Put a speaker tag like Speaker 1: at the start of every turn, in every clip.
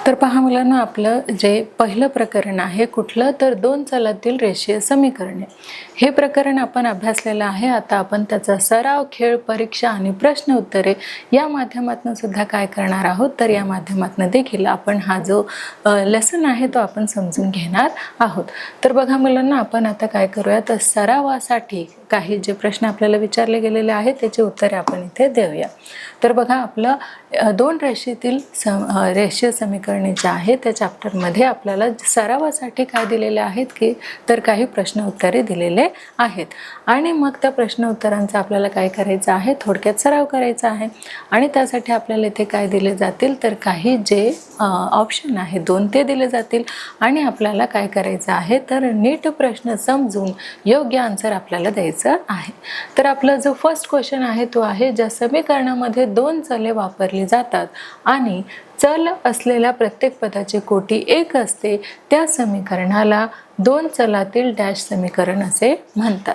Speaker 1: तर पहा मुलांना, आपलं जे पहिलं प्रकरण आहे कुठलं, तर दोन चलातील रेषीय समीकरणे. हे प्रकरण आपण अभ्यासलेलं आहे. आता आपण त्याचा सराव, खेळ, परीक्षा आणि प्रश्न उत्तरे या माध्यमातून सुद्धा काय करणार आहोत, तर या माध्यमातून देखील आपण हा जो लेसन आहे तो आपण समजून घेणार आहोत. तर बघा मुलांना, आपण आता काय करूया, तर सरावासाठी काही जे प्रश्न आपल्याला विचारले गेलेले आहेत त्याची उत्तरे आपण इथे देऊया. तर बघा, आपलं दोन रेषेतील रेषीय समीकरणे जे आहे त्या चॅप्टरमध्ये आपल्याला सरावासाठी काय दिलेले आहेत की, तर काही प्रश्न उत्तरे दिलेले आहेत. आणि मग त्या प्रश्न उत्तरांचा आपल्याला काय करायचं आहे, थोडक्यात सराव करायचा आहे. आणि त्यासाठी आपल्याला इथे काय दिले जातील, तर काही जे ऑप्शन आहे दोन ते दिले जातील. आणि आपल्याला काय करायचं आहे, तर नीट प्रश्न समजून योग्य आन्सर आपल्याला द्यायचं आहे. तर आपला जो फर्स्ट क्वेश्चन आहे तो आहे, ज्या समीकरणामध्ये दोन चले वापरली जातात आणि चल असलेल्या प्रत्येक पदाची कोटी एक असते, त्या समीकरणाला दोन चलातील डॅश समीकरण असे म्हणतात.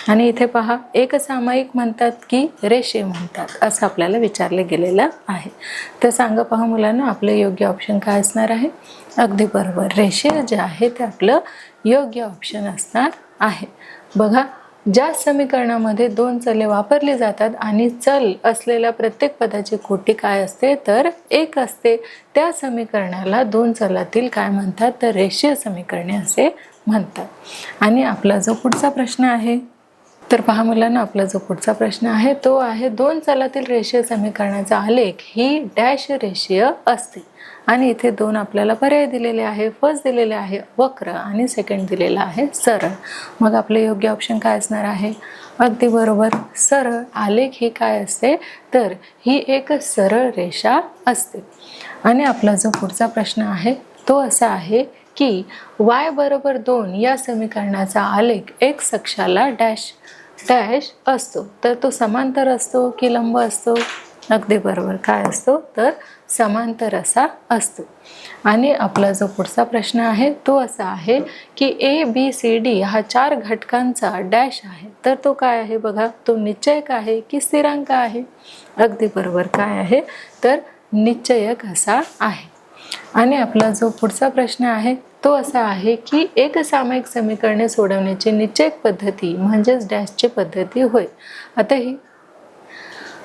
Speaker 1: आणि इथे पहा, एक सामायिक म्हणतात की रेषीय म्हणतात, असं आपल्याला विचारले गेलेलं आहे. तर सांगा पहा मुलांना, आपलं योग्य ऑप्शन काय असणार आहे. अगदी बरोबर, रेषीय जे आहे ते आपलं योग्य ऑप्शन असणार आहे. बघा, ज्या समीकरणामध्ये दोन चले वापरली जातात आणि चल असलेल्या प्रत्येक पदाची कोटी काय असते, तर एक असते, त्या समीकरणाला दोन चलातील काय म्हणतात, तर रेषीय समीकरणे असे म्हणतात. आणि आपला जो पुढचा प्रश्न आहे, तर पहा मुलांना, आपला जो पुढचा प्रश्न आहे तो आहे, दोन चलातील रेषीय समीकरणाचा आलेख ही डॅश रेषीय असते. आणि इथे दोन आपल्याला पर्याय दिलेले आहे. फर्स्ट दिलेले आहे वक्र आणि सेकंड दिलेला आहे सरळ. मग आपले योग्य ऑप्शन काय असणार आहे. अगदी बरोबर, सरळ. आलेख ही काय असते, तर ही एक सरळ रेषा असते. आणि आपला जो पुढचा प्रश्न आहे तो असा आहे की y बरोबर 2 या समीकरणाचा आलेख x अक्षाला डॅश डॅश असतो, तर तो समांतर असतो की लंब असतो. अगदी बरोबर, काय असतो, तर समांतर असा असतो. आणि आपला जो पुढचा प्रश्न आहे तो असा आहे की ABCD हा चार घटकांचा डॅश आहे, तर तो काय आहे. बघा, तो निश्चयक आहे की स्थिरांक आहे. अगदी बरोबर, काय आहे, तर निश्चयक असा आहे. आणि आपला जो पुढचा प्रश्न आहे तो असा आहे की एक सामायिक समीकरणे सोडवण्याची निश्चयक पद्धती म्हणजेच डॅशची पद्धती होय.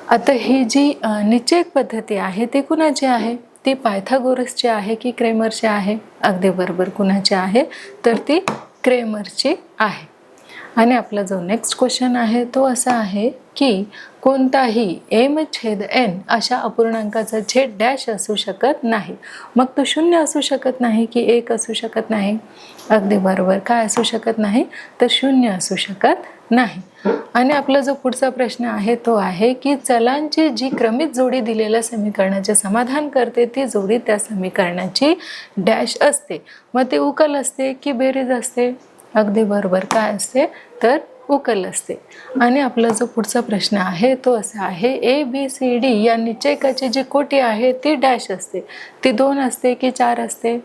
Speaker 1: आता ही जी निश्चयक पद्धती आहे ती कुणाची आहे, ती पायथागोरसची आहे की क्रेमरची आहे. अगदी बरोबर, कुणाची आहे, तर ती क्रेमरची आहे. आणि आपला जो नेक्स्ट क्वेश्चन आहे तो असा आहे की कोणताही m/n अशा अपूर्णांकाचा छेद डॅश असू शकत नाही. मग तो शून्य असू शकत नाही की एक असू शकत नाही. अगदी बरोबर, काय असू शकत नाही, तर शून्य असू शकत नाही. आणि आपला जो पुढचा प्रश्न आहे तो आहे की चलांची जी क्रमित जोडी दिलेल्या समीकरणाचे समाधान करते ती जोडी त्या समीकरणाची डॅश असते. मग ते उकल असते की बेरीज असते. अगदी बरोबर, काय असते, तर उकल असते. आणि आपला जो पुढचा प्रश्न आहे तो असा आहे, ABCD या निश्चयकाची जी कोटी आहे ती डॅश असते, ती 2 असते की 4 असते.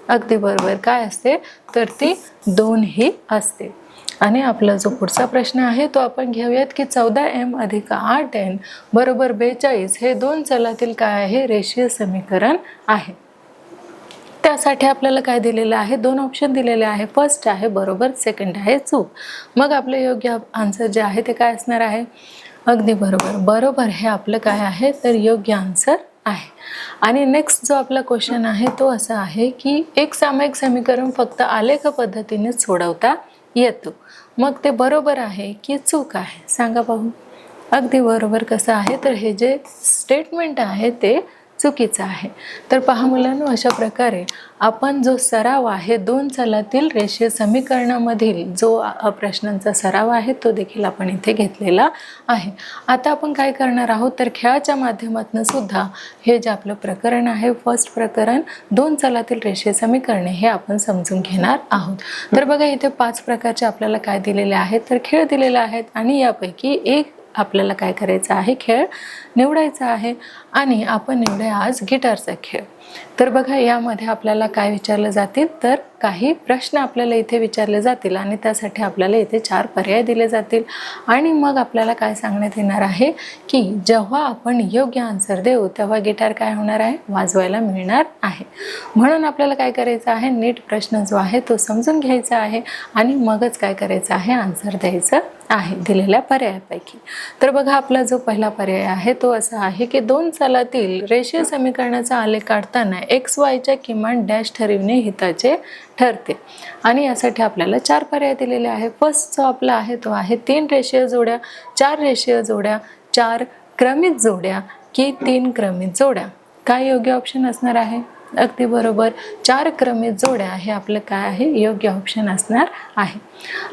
Speaker 1: अगदी बरोबर, काय असते, तर ती 2 ही असते. आणि आपला जो पुढचा प्रश्न आहे तो आपण घेऊयात की 14m + 8n बरोबर 42 हे दोन चलातील काय आहे, रेषीय समीकरण आहे. त्यासाठी आपल्याला काय दिलेलं आहे, दोन ऑप्शन दिलेले आहे. फर्स्ट आहे बरोबर, सेकंड आहे चूक. मग आपलं योग्य आन्सर जे आहे ते काय असणार आहे. अगदी बरोबर, बरोबर हे आपलं काय आहे, तर योग्य आन्सर आहे. आणि नेक्स्ट जो आपला क्वेश्चन आहे तो असा आहे की एक सामायिक समीकरण फक्त आलेख पद्धतीने सोडवता येतो. मग ते बरोबर आहे की चूक आहे, सांगा पाहू. अगदी बरोबर, कसं आहे, तर हे जे स्टेटमेंट आहे ते चुकीचं आहे. तर पहा मुलांनो, अशा प्रकारे आपण जो सराव आहे दोन चलातील रेषीय समीकरणामधील जो प्रश्नांचा सराव आहे तो देखील आपण इथे घेतलेला आहे. आता आपण काय करणार आहोत, तर खेळाच्या माध्यमातून सुद्धा हे जे आपलं प्रकरण आहे, फर्स्ट प्रकरण दोन चलातील रेषीय समीकरणे, हे आपण समजून घेणार आहोत. तर बघा, इथे 5 प्रकारचे आपल्याला काय दिलेले आहेत, तर खेळ दिलेले आहेत. आणि यापैकी एक आपल्याला काय करायचं आहे, खेळ निवडायचा आहे. आणि आपण निवडूया आज गिटारचा खेळ. तर बघा, यामध्ये आपल्याला काय विचारलं जातील, तर काही प्रश्न आपल्याला इथे विचारले जातील आणि त्यासाठी आपल्याला इथे 4 पर्याय दिले जातील आणि मग आपल्याला काय सांगण्यात येणार आहे की जेव्हा आपण योग्य आन्सर देऊ तेव्हा गिटार काय होणार आहे, वाजवायला मिळणार आहे. म्हणून आपल्याला काय करायचं आहे, नीट प्रश्न जो आहे तो समजून घ्यायचा आहे आणि मगच काय करायचं आहे, आन्सर द्यायचं आहे दिलेल्या पर्यायापैकी. तर बघा आपला जो पहिला पर्याय आहे तो असा आहे की 2 चलातील रेषीय समीकरणाचा आलेख काढताना एक्स वायच्या किमान डॅश ठरविणे हिताचे ठरते. आणि यासाठी आपल्याला 4 पर्याय दिलेले आहे. फर्स्ट जो आपला आहे तो आहे 3 रेषीय जोड्या, 4 रेषीय जोड्या, 4 क्रमित जोड्या की 3 क्रमित जोड्या. काय योग्य ऑप्शन असणार आहे? अगदी बरोबर, 4 क्रमित जोड्या हे आपलं काय आहे, योग्य ऑप्शन असणार आहे.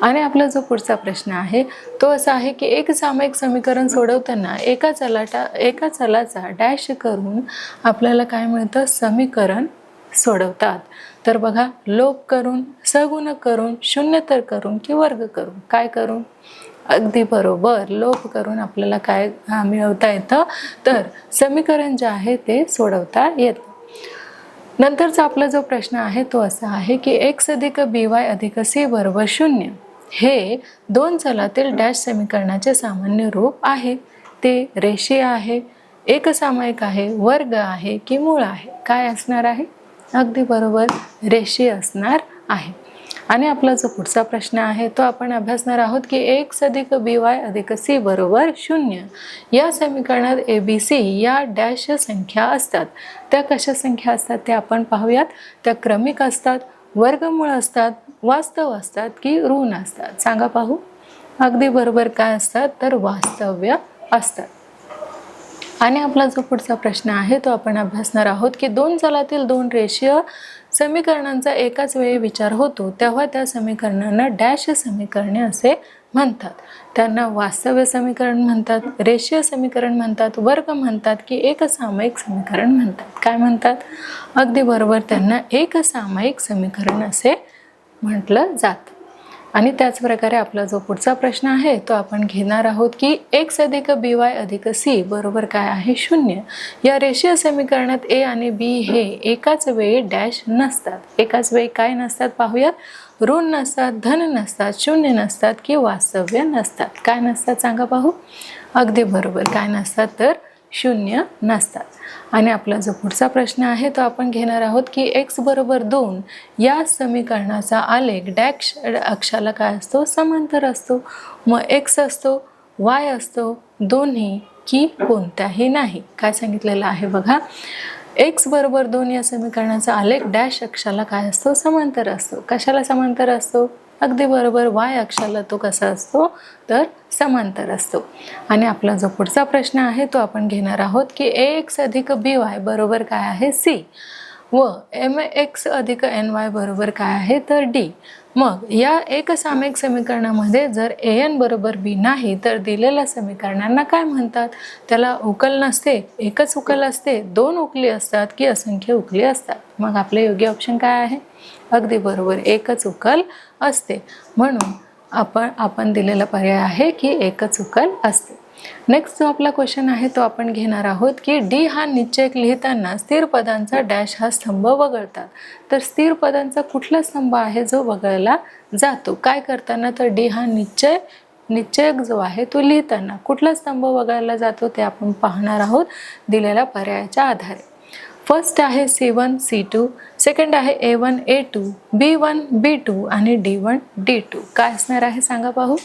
Speaker 1: आणि आपला जो पुढचा प्रश्न आहे तो असा आहे की एक सामायिक समीकरण सोडवताना एका चलाचा डॅश करून आपल्याला काय मिळतं, समीकरण सोडवतात. तर बघा, लोप करून, सगुणक करून, शून्यतर करून की वर्ग करून. काय करून? अगदी बरोबर, लोप करून आपल्याला काय मिळवता येतं, तर समीकरण जे आहे ते सोडवता येतं. नंतरचा आपला जो प्रश्न आहे तो असा आहे की x अधिक by अधिक c बरोबर 0 हे 2 चलातील डॅश समीकरणाचे सामान्य रूप आहे. ते रेषीय आहे, एकसामायिक आहे, वर्ग आहे की मूळ आहे. काय असणार आहे? अगदी बरोबर, रेषीय असणार आहे. आणि आपला जो पुढचा प्रश्न आहे तो आपण अभ्यासणार आहोत की x अधिक by अधिक c बरोबर 0 या समीकरणात ABC या डॅश संख्या असतात. त्या कशा संख्या असतात ते आपण पाहूयात. त्या क्रमिक असतात, वर्गमूळ असतात, वास्तव असतात की ऋण असतात? सांगा पाहू. अगदी बरोबर, काय असतात, तर वास्तव्य असतात. आणि आपला जो पुढचा प्रश्न आहे तो आपण अभ्यासणार आहोत की 2 चलातील 2 रेषीय समीकरणांचा एकाच वेळी विचार होतो तेव्हा त्या समीकरणांना डॅश समीकरणे असे म्हणतात. त्यांना वास्तव्य समीकरण म्हणतात, रेषीय समीकरण म्हणतात, वर्ग म्हणतात की एकसामायिक समीकरण म्हणतात. काय म्हणतात? अगदी बरोबर, त्यांना एकसामायिक समीकरण असे म्हटलं जातं. आणि त्याच प्रकारे आपला जो पुढचा प्रश्न आहे तो आपण घेणार आहोत की x अधिक by अधिक c बरोबर काय आहे, 0 या रेषीय समीकरणात a आणि b हे एकाच वेळी डॅश नसतात. एकाच वेळी काय नसतात पाहूयात. ऋण नसतात, धन नसतात, शून्य नसतात की वास्तव्य नसतात. काय नसतात सांगा पाहू. अगदी बरोबर, काय नसतात, तर शून्य नसतात. आणि आपला जो पुढचा प्रश्न आहे तो आपण घेणार आहोत की x बरोबर 2 या समीकरणाचा आलेख डॅश अक्षाला काय असतो, समांतर असतो. मग x असतो, y असतो, दोन्ही की कोणत्याही नाही. काय सांगितलेलं आहे बघा, x बरोबर 2 या समीकरणाचा आलेख डॅश अक्षाला काय असतो, समांतर असतो. कशाला समांतर असतो? अगदी बरोबर, y अक्षाला तो कसा असतो, तर समांतर असतो. आणि आपला जो पुढचा प्रश्न आहे तो आपण घेणार आहोत की ax अधिक by बरोबर काय आहे, c व mx अधिक ny बरोबर काय आहे, तर d. मग या एकसामायिक समीकरणामध्ये जर an बरोबर b नाही तर दिलेल्या समीकरणांना काय म्हणतात? त्याला उकल नसते, एकच उकल असते, 2 उकली असतात की असंख्य उकली असतात? मग आपले योग्य ऑप्शन काय आहे? अगदी बरोबर, एकच उकल असते. म्हणून आपण दिलेला पर्याय आहे की एकच उकल असते. नेक्स्ट जो आपला क्वेश्चन आहे तो आपण घेणार आहोत की डी हा निश्चयक लिहिताना स्थिर पदांचा डॅश हा स्तंभ वगळतात. तर स्थिर पदांचा कुठला स्तंभ आहे जो वगळला जातो? काय करताना? तर डी हा निश्चयक जो आहे तो लिहिताना कुठला स्तंभ वगळला जातो ते आपण पाहणार आहोत दिलेल्या पर्यायाच्या आधारे. फर्स्ट आहे C1 C2, सेकंड आहे A1 A2, B1 B2 आणि D1 D2. काय असणार आहे सांगा पाहू.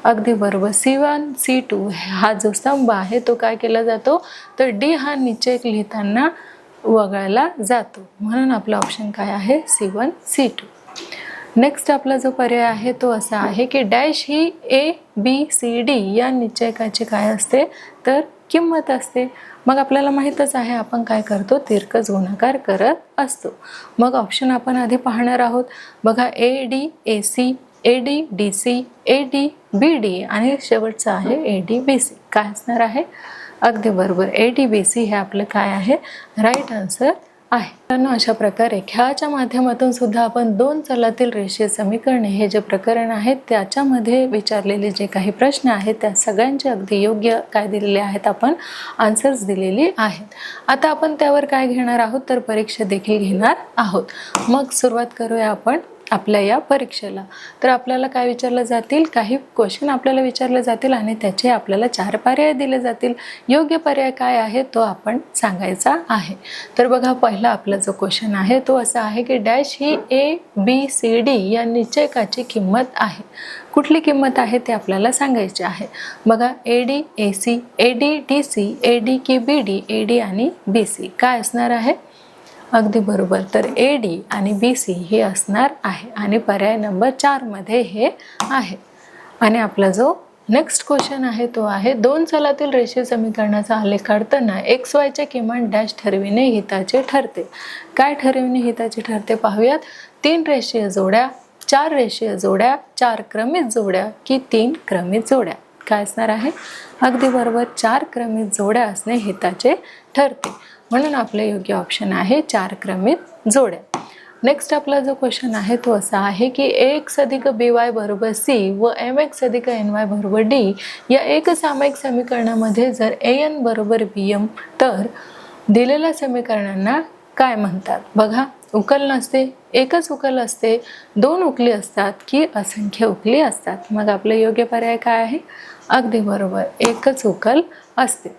Speaker 1: अगदी बरोबर, C1 C2 हा जो स्तंभ आहे तो काय केला जातो, तर D हा निश्चयक लिहिताना वगळला जातो. म्हणून आपला ऑप्शन काय आहे, C1 C2. नेक्स्ट आपला जो पर्याय आहे तो असा आहे की डॅश ही ABCD या निश्चयकाची काय असते, तर किंमत असते. मग आपल्याला माहीतच आहे आपण काय करतो, तिरकस गुणाकार करत असतो. मग ऑप्शन आपण आधी पाहणार आहोत. बघा, AD AC, AD DC, AD BD आणि शेवटचं आहे AD BC. काय असणार आहे? अगदी बरोबर, AD BC हे आपलं काय आहे, राईट आन्सर आहे. मित्रांनो, अशा प्रकारे खेळाच्या माध्यमातून सुद्धा आपण दोन चलातील रेषीय समीकरणे हे जे प्रकरण आहे त्याच्यामध्ये विचारलेले जे काही प्रश्न आहेत त्या सगळ्यांचे अगदी योग्य काय दिलेले आहेत, आपण आन्सर्स दिलेली आहेत. आता आपण त्यावर काय घेणार आहोत तर परीक्षा देखील घेणार आहोत. मग सुरुवात करूया आपण आपल्या या परीक्षेला. तर आपल्याला काय विचारलं जातील, काही क्वेश्चन आपल्याला विचारले जातील आणि त्याचे आपल्याला 4 पर्याय दिले जातील. योग्य पर्याय काय आहे तो आपण सांगायचा आहे. तर बघा, पहिला आपला जो क्वेश्चन आहे तो असा आहे की डॅश ही ABCD या निश्चयकाची किंमत आहे. कुठली किंमत आहे ते आपल्याला सांगायचे आहे. बघा, AD AC, AD DC, AD की BD, AD आणि BC काय असणार आहे? अगदी बरोबर, तर AD आणि BC हे असणार आहे आणि पर्याय नंबर 4 मध्ये हे आहे. आणि आपला जो नेक्स्ट क्वेश्चन आहे तो आहे, दोन चलातील रेषीय समीकरणाचा आलेख काढताना XY चे किमान डॅश ठरविणे हिताचे ठरते. काय ठरविणे हिताचे ठरते पाहूयात. 3 रेषीय जोड्या, 4 रेषीय जोड्या, 4 क्रमित जोड्या की 3 क्रमित जोड्या. काय असणार आहे? अगदी बरोबर, 4 क्रमित जोड्या असणे हिताचे ठरते. म्हणून आपले योग्य ऑप्शन आहे 4 क्रमित जोड्या. नेक्स्ट आपला जो क्वेश्चन आहे तो असा आहे की AX अधिक BY बरोबर C व MX अधिक NY बरोबर D या एक सामायिक समीकरणामध्ये जर AN बरोबर BM तर दिलेल्या समीकरणांना काय म्हणतात? बघा, उकल नसते, एकच उकल असते, 2 उकली असतात की असंख्य उकली असतात. मग आपले योग्य पर्याय काय आहे? अगदी बरोबर, एकच उकल असते.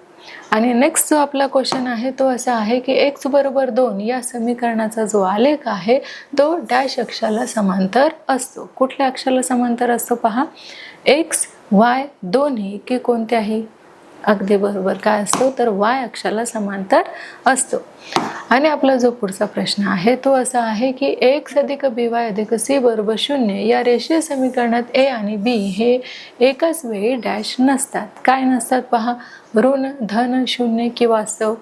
Speaker 1: आणि नेक्स्ट जो आपला क्वेश्चन आहे तो असा आहे की x बरोबर 2 या समीकरणाचा जो आलेख आहे तो डॅश अक्षाला समांतर असतो. कुठल्या अक्षाला समांतर असतो पहा? x, y दोन्ही की कोणत्याही? अगदी बरोबर, काय असतो तर y अक्षाला समांतर असतो. आणि आपला जो पुढचा प्रश्न आहे तो असा आहे की AX अधिक BY अधिक C बरोबर 0 या रेषीय समीकरणात A आणि B हे एकाच वेळी डॅश नसतात. काय नसतात पहा? ऋण, धन, शून्य की वास्तव?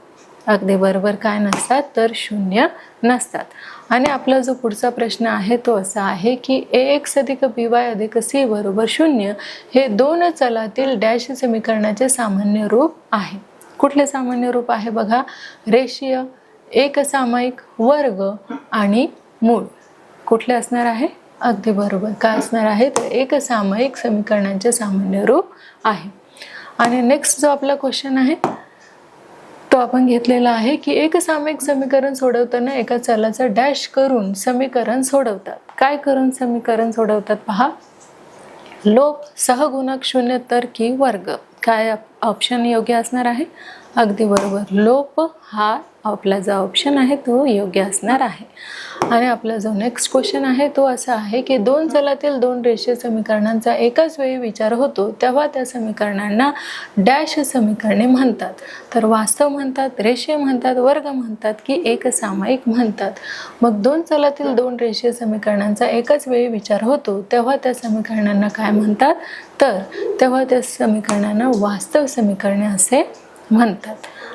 Speaker 1: अगदी बरोबर, काय नसतात तर शून्य नसतात. आणि आपला जो पुढचा प्रश्न आहे तो असा आहे की AX अधिक BY अधिक C बरोबर 0 हे दोन चलातील डॅश समीकरणाचे सामान्य रूप आहे. कुठले सामान्य रूप आहे? बघा, रेषीय, एकसामायिक, वर्ग आणि मूळ. कुठले असणार आहे? अगदी बरोबर, काय असणार आहे तर एकसामायिक समीकरणांचे सामान्य रूप आहे. आणि नेक्स्ट जो आपला क्वेश्चन आहे तो आपण घेतलेला आहे की एकसामायिक समीकरण सोडवताना एका चलाचा डॅश करून समीकरण सोडवतात. काय करून समीकरण सोडवतात पहा? लोप, सहगुणक, शून्यत्तर की वर्ग? काय ऑप्शन योग्य असणार आहे? अगदी बरोबर, लोप हा आपला जो ऑप्शन आहे तो योग्य असणार आहे. आणि आपला जो नेक्स्ट क्वेश्चन आहे तो असा आहे की दोन चलातील 2 रेषीय समीकरणांचा एकाच वेळी विचार होतो तेव्हा त्या समीकरणांना डॅश समीकरणे म्हणतात. तर वास्तव म्हणतात, रेषीय म्हणतात, वर्ग म्हणतात की एकसामायिक म्हणतात. मग 2 चलातील 2 रेषीय समीकरणांचा एकाच वेळी विचार होतो तेव्हा त्या समीकरणांना काय म्हणतात तर तेव्हा त्या समीकरणांना वास्तव समीकरणे असे म्हणतात.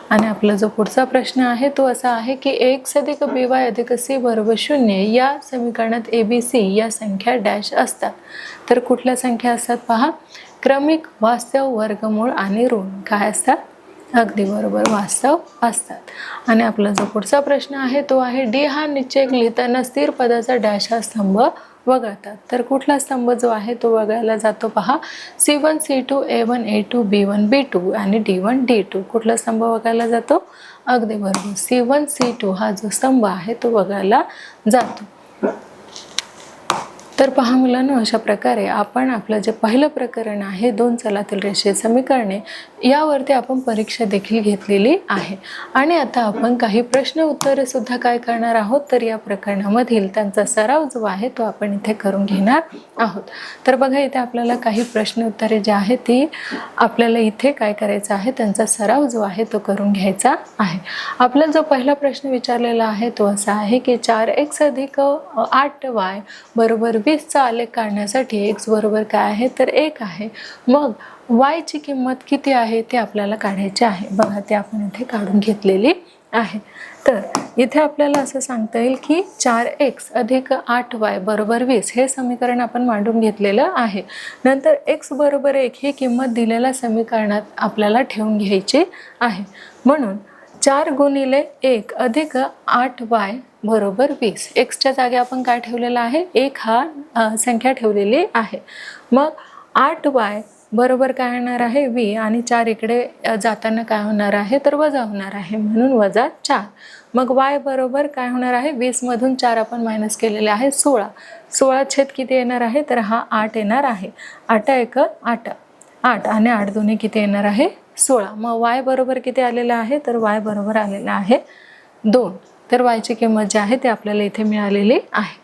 Speaker 1: आणि आपला जो पुढचा प्रश्न आहे तो असा आहे की AX अधिक BY अधिक C बरोबर 0 या समीकरणात ABC या संख्या डॅश असतात. तर कुठल्या संख्या असतात पहा? क्रमिक, वास्तव, वर्गमूळ आणि ऋण. काय असतात? अगदी बरोबर, वास्तव असतात. आणि आपला जो पुढचा प्रश्न आहे तो आहे D हा निश्चयक लिहिताना स्थिर पदाचा डॅश हा स्तंभ वगळतात. तर कुठला स्तंभ जो आहे तो वगळला जातो पहा? C1 C2 A1 A2 B1 B2 आणि D1 D2. कुठला स्तंभ वगळला जातो? अगदी बरोबर, C1 C2 हा जो स्तंभ आहे तो वगळला जातो. तर पहा मुलांनो, अशा प्रकारे आपण आपलं जे पहिलं प्रकरण आहे दोन चलातील रेषीय समीकरणे यावरती आपण परीक्षा देखील घेतलेली आहे. आणि आता आपण काही प्रश्न उत्तरे सुद्धा काय करणार आहोत तर या प्रकरणामधील त्यांचा सराव जो आहे तो आपण इथे करून घेणार आहोत. तर बघा, इथे आपल्याला काही प्रश्न उत्तरे जे आहेत ती आपल्याला इथे काय करायचं आहे, त्यांचा सराव जो आहे तो करून घ्यायचा आहे. आपल्याला जो पहिला प्रश्न विचारलेला आहे तो असा आहे की 4x अधिक 8y बरोबर 20 चा आलेख काढण्यासाठी x बरोबर काय आहे तर 1 आहे. मग y ची किंमत किती आहे ते आपल्याला काढायचे आहे. बघा, ते आपण इथे काढून घेतलेली आहे. तर इथे आपल्याला असं सांगता येईल की 4x अधिक 8y बरोबर 20 हे समीकरण आपण मांडून घेतलेलं आहे. नंतर x बरोबर 1 ही किंमत दिलेल्या समीकरणात आपल्याला ठेवून घ्यायची आहे. म्हणून 4 गुणिले 1 अधिक 8y बरोबर 20. एक्सच्या जागी आपण काय ठेवलेलं आहे, 1 हा संख्या ठेवलेली आहे. मग 8y बरोबर काय होणार आहे, v, आणि 4 इकडे जाताना काय होणार आहे तर वजा होणार आहे, म्हणून वजा 4. मग y बरोबर काय होणार आहे, 20 मधून 4 आपण मायनस केलेले आहे 16. 16 छेद किती येणार आहे तर हा 8 येणार आहे. 8 1 8 8 आणि 8 दोन्ही किती येणार आहे 16. मग y बरोबर किती आलेला आहे तर y बरोबर आलेला आहे 2. तर y ची किंमत जी आहे ती आपल्याला इथे मिळालेली आहे.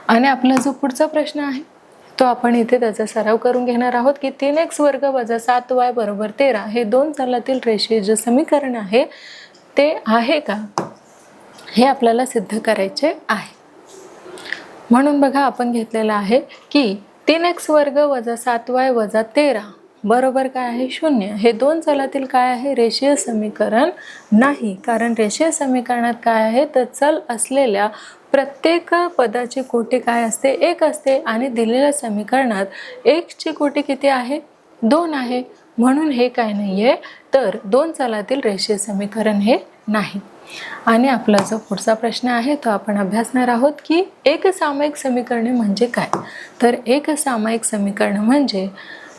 Speaker 1: आणि आपला जो पुढचा प्रश्न आहे तो आपण इथे त्याचा सराव करून घेणार आहोत की 3x वर्ग वजा 7y बरोबर 13 हे दोन चलातील रेषीय जे समीकरण आहे ते आहे का, हे आपल्याला सिद्ध करायचे आहे. म्हणून बघा आपण घेतलेला आहे की 3x वर्ग वजा 7y वजा 13 बरोबर काय आहे 0. हे दोन चलातील काय आहे रेषीय समीकरण नाही, कारण रेषीय समीकरणात काय आहे तर चल असलेल्या प्रत्येक पदाची कोटी काय असते 1 असते, आणि दिलेल्या समीकरणात 1 ची कोटी किती आहे 2 आहे, म्हणून हे काय नाहीये तर दोन चलातील रेषीय समीकरण हे नाही. आणि आपला जो पुढचा प्रश्न आहे तो आपण अभ्यासणार आहोत की एकसामायिक समीकरणे म्हणजे काय. तर एकसामायिक समीकरण म्हणजे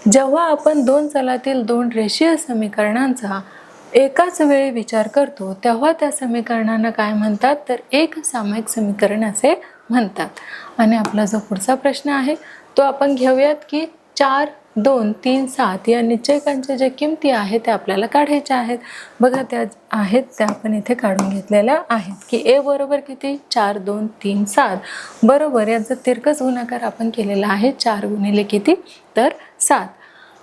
Speaker 1: जेव्हा आपण दोन चलातील दोन रेषीय समीकरणांचा एकाच वेळी विचार करतो तेव्हा त्या समीकरणांना काय म्हणतात तर एकसामायिक समीकरण असे म्हणतात. आणि आपला जो पुढचा प्रश्न आहे तो आपण घेऊयात की 4 2 3 7 या निश्चयकांच्या ज्या किमती आहेत त्या आपल्याला काढायच्या आहेत. बघा त्या आहेत त्या आपण इथे काढून घेतलेल्या आहेत की a बरोबर किती 4 2 3 7 बरोबर याचा तिरकस गुणाकार आपण केलेला आहे 4 गुणिले किती तर 7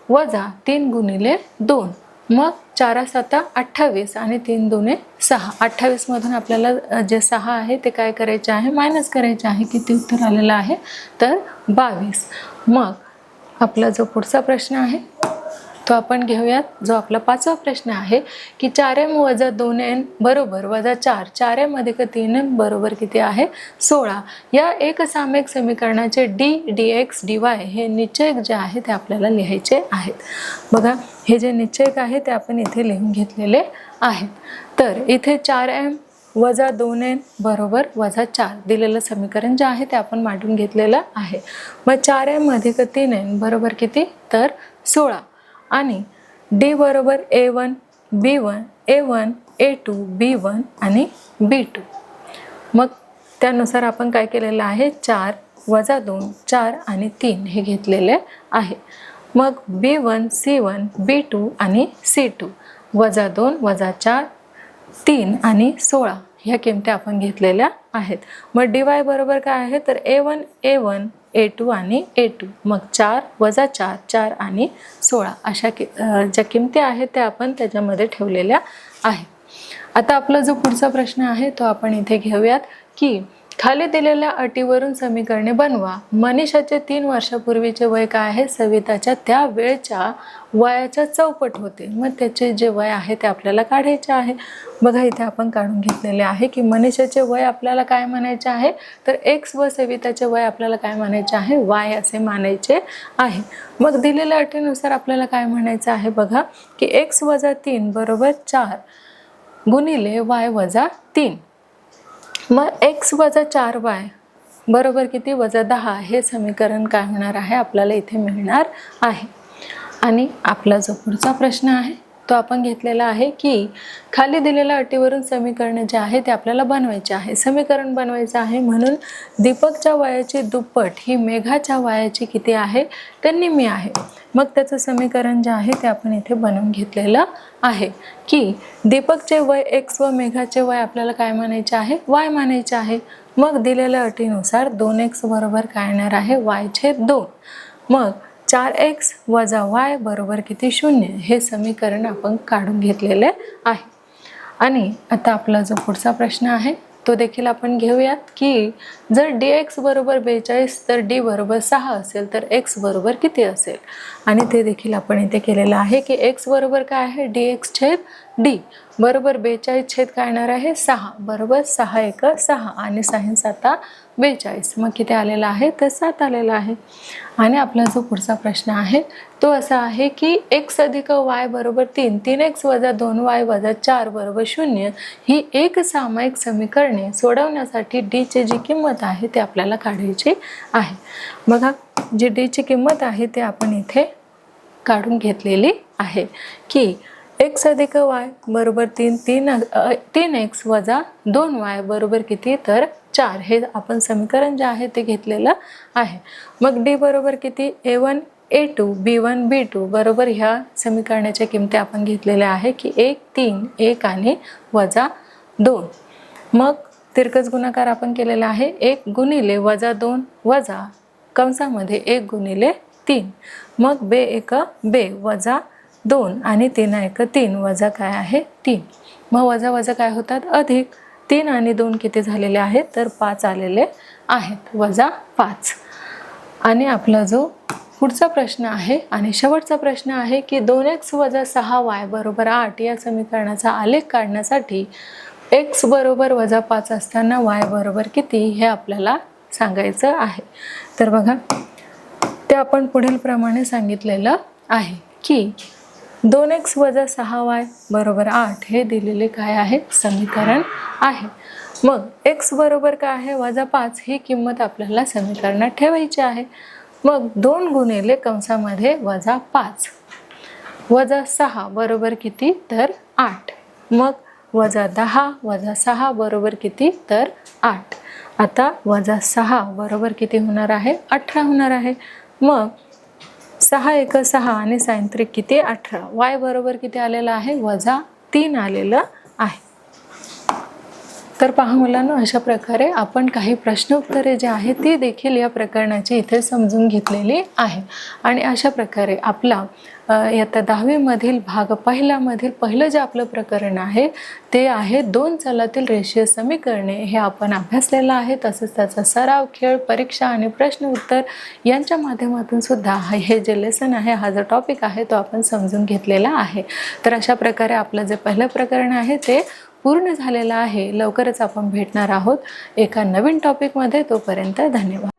Speaker 1: वजा 3 गुणिले 2. मग 4 7 28 आणि 3 2 6. 28 मधून आपल्याला जे 6 आहे ते काय करायचे आहे मायनस करायचे आहे. किती उत्तर आलेलं आहे तर 22. मग आपला जो पुढचा प्रश्न आहे तो आपण घेऊयात, जो आपला पाचवा प्रश्न आहे की 4m वजा 2n बरोबर वजा 4 4m अधिक 3n बरोबर किती आहे 16. या एकसामायिक समीकरणाचे d dx dy हे निश्चयक जे आहे ते आपल्याला लिहायचे आहेत. बघा हे जे निश्चयक आहे ते आपण इथे लिहून घेतलेले आहेत. तर इथे 4m वजा 2n बरोबर वजा 4 दिलेलं समीकरण जे आहे ते आपण मांडून घेतलेलं आहे. मग 4m अधिक 3n बरोबर किती तर 16 आणि d बरोबर a1 b1 a1 a2 b1 आणि b2. मग त्यानुसार आपण काय केलेलं आहे 4 वजा 2 4 आणि 3 हे घेतलेले आहे. मग b1 c1 b2 आणि c2 वजा 2 वजा 4 3 आणि 16 ह्या किमती आपण घेतलेल्या आहेत. मग dy बरोबर काय आहे तर a1 a1 a2 आणि a2. मग 4 वजा 4 4 आणि 16 अशा ज्या किमती आहेत त्या आपण त्याच्यामध्ये ठेवलेल्या आहेत. आता आपला जो पुढचा प्रश्न आहे तो आपण इथे घेऊयात की खाली दिलेल्या अटीवरून समीकरणे बनवा. मनीषाचे 3 वर्षापूर्वीचे वय काय आहे सविताच्या त्या वेळच्या वयाच्या चौपट होते. मग त्याचे जे वय आहे ते आपल्याला काढायचे आहे. बघा इथे आपण काढून घेतलेले आहे की मनीषाचे वय आपल्याला काय म्हणायचे आहे तर x व सविताचे वय आपल्याला काय म्हणायचे आहे y असे मानायचे आहे. मग दिलेल्या अटीनुसार आपल्याला काय म्हणायचं आहे बघा की x वजा 3 बरोबर 4 गुणिले y वजा 3. मग x वजा 4y बरोबर किती वजा 10 हे समीकरण काय होणार आहे आपल्याला इथे मिळणार आहे. आणि आपला जो पुढचा प्रश्न आहे तो आपण घेतलेला आहे की खाली दिलेल्या अटीवरून समीकरणे जे आहे ते आपल्याला बनवायचे आहे. समीकरण बनवायचं आहे म्हणून दीपकच्या वयाची दुप्पट ही मेघाच्या वयाची किती आहे तर निम्मी आहे. मग त्याचं समीकरण जे आहे ते आपण इथे बनवून घेतलेलं आहे की दीपकचे वय x व मेघाचे वय आपल्याला काय मानायचे आहे y मानायचे आहे. मग दिलेल्या अटीनुसार 2x बरोबर काय येणार आहे y/2. मग 4x वजा y बरोबर किती 0 हे समीकरण आपण काढून घेतलेले आहे. आणि आता आपला जो पुढचा प्रश्न आहे तो देखील आपण घेऊयात की जर dx बरोबर 42 तर d बरोबर 6 असेल तर x बरोबर किती असेल. आणि ते देखील आपण इथे केलेलं आहे की x बरोबर काय आहे dx/2 डी बरोबर 42 छेद काय येणार आहे 6 बरोबर 6 एक 6 आणि 6 7 42 मग किती आलेला आहे तर 7 आलेला आहे. आणि आपला जो पुढचा प्रश्न आहे तो असा आहे की x अधिक y बरोबर 3 3x वजा 2y वजा 4 बरोबर 0 ही एक सामायिक समीकरणे सोडवण्यासाठी d ची जी किंमत आहे ते आपल्याला काढायची आहे. बघा जी d ची किंमत आहे ते आपण इथे काढून घेतलेली आहे की x अधिक y बरोबर 3x वजा 2y बरोबर किती तर 4 हे आपण समीकरण जे आहे ते घेतलेलं आहे. मग d बरोबर किती a1 a2 b1 b2 बरोबर ह्या समीकरणाच्या किमती आपण घेतलेल्या आहे की 1 3 1 आणि वजा 2. मग तिरकस गुणाकार आपण केलेला आहे 1 गुणिले वजा 2 वजा कंसामध्ये 1 गुणिले 3 मग बे एक बे वजा 2 आणि 3 एक 3 वजा काय आहे 3 मग वजा वजा काय होतात अधिक 3 आणि 2 किती झालेले आहेत तर 5 आलेले आहेत वजा 5. आणि आपला जो पुढचा प्रश्न आहे आणि शेवटचा प्रश्न आहे की 2x वजा 6y बरोबर 8 या समीकरणाचा आलेख काढण्यासाठी x बरोबर वजा 5 असताना y बरोबर किती हे आपल्याला सांगायचं आहे. तर बघा ते आपण पुढील प्रमाणे सांगितलेलं आहे की 2x वजा 6y बरोबर 8 हे दिलेले काय आहे समीकरण आहे. मग x बरोबर काय आहे वजा 5 ही किंमत आपल्याला समीकरणात ठेवायची आहे. मग 2 गुणिले कंसामध्ये वजा 5 वजा 6 बरोबर किती तर 8 मग वजा 10 वजा 6 बरोबर किती तर 8. आता वजा 6 बरोबर किती होणार आहे 18 होणार आहे. मग 6 एक 6 आणि साइन त्रिक किती 18 y बरोबर किती आलेलं आहे वजा 3 आलेलं आहे. तर पहा मुलांनो अशा प्रकारे आपण काही प्रश्न उत्तरे जे आहेत ती देखील या प्रकरणाची इथे समजून घेतलेली आहे. आणि अशा प्रकारे आपला इयत्ता 10वी मधील भाग पहिल्यामधील पहिलं जे आपलं प्रकरण आहे ते आहे 2 चलातील रेषीय समीकरणे हे आपण अभ्यासलेलं आहे. तसंच त्याचा सराव खेळ परीक्षा आणि प्रश्न उत्तर यांच्या माध्यमातून सुद्धा हे जे लेसन आहे हा जो टॉपिक आहे तो आपण समजून घेतलेला आहे. तर अशा प्रकारे आपलं जे पहिलं प्रकरण आहे ते पूर्ण झालेलं आहे. लवकरच आपण भेटणार आहोत एका नवीन टॉपिकमध्ये. तोपर्यंत धन्यवाद.